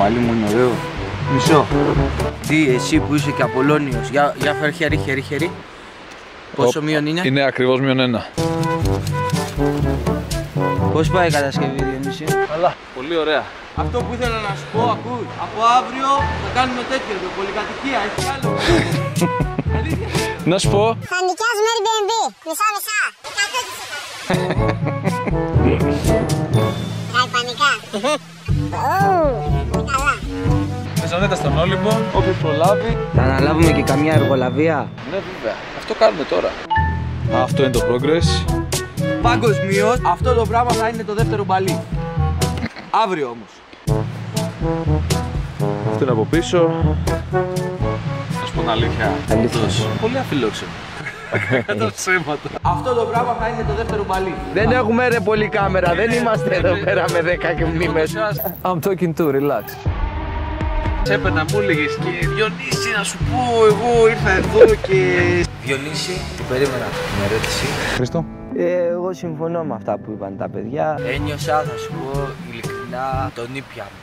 μαλλί μου είναι ωραίο. Μισό. Τι, εσύ που είσαι και Απολώνιος, για φέρ χέρι. Πόσο μείον είναι? Είναι ακριβώς -1. Πώς πάει η κατασκευή, Διονύση? Καλά, πολύ ωραία. Αυτό που ήθελα να σου πω, ακούς, από αύριο θα κάνουμε τέτοιο εδώ, πολυκατοικία, έχει άλλο. Αλήθεια. Να σου πω. Θα νοικιάζουμε Airbnb, μισά-μισά, 100%. Πάει πανικά. Καλά. Μεζονέτα στον Όλυμπο, όποιος προλάβει. Θα αναλάβουμε και καμιά εργολαβία. Ναι, βέβαια. Αυτό κάνουμε τώρα. Αυτό είναι το progress. Παγκοσμίως, αυτό το πράγμα θα είναι το δεύτερο μπαλί. Αύριο όμως. Αυτό είναι από πίσω. Θα σου πω την αλήθεια. Αλήθεια. Πολύ αφιλόξενο. Τα ψέματα. Αυτό το πράγμα θα είναι το δεύτερο μπαλί. Δεν έχουμε ρε πολύ κάμερα, δεν είμαστε εδώ πέρα με 10 και μνήμες. I'm talking to, relax. Έπαιρνα, μου έλεγες και Διονύση να σου πω, εγώ ήρθα εδώ και... Διονύση, την περίμενα την ερώτηση. Χριστό. Εγώ συμφωνώ με αυτά που είπαν τα παιδιά. Ένιωσα, θα σου πω ειλικρινά, τον ήπια μου.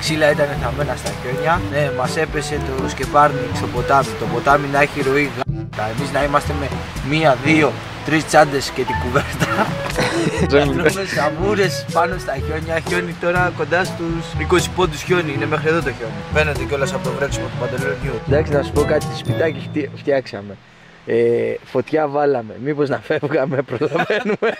Ξύλα ήταν θαμμένα στα χιόνια. Ναι, μας έπεσε το σκεπάρνι στο ποτάμι. Το ποτάμι να έχει ροή. Εμείς να είμαστε με 1, 2, 3 τσάντες και την κουβέρτα. Να τρώμε σαβούρες πάνω στα χιόνια. Χιόνι τώρα κοντά στους 20 πόντους χιόνι. Είναι μέχρι εδώ το χιόνι. Φαίνεται κιόλας από το βρέξιμο του παντελονιού. Εντάξει, να σου πω κάτι, σπιτάκι φτιάξαμε. Φωτιά βάλαμε. Μήπως να φεύγαμε, προλαβαίνουμε.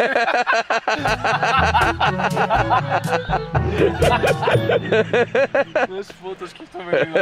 Να σου πω, το σκέφτομαι λίγο.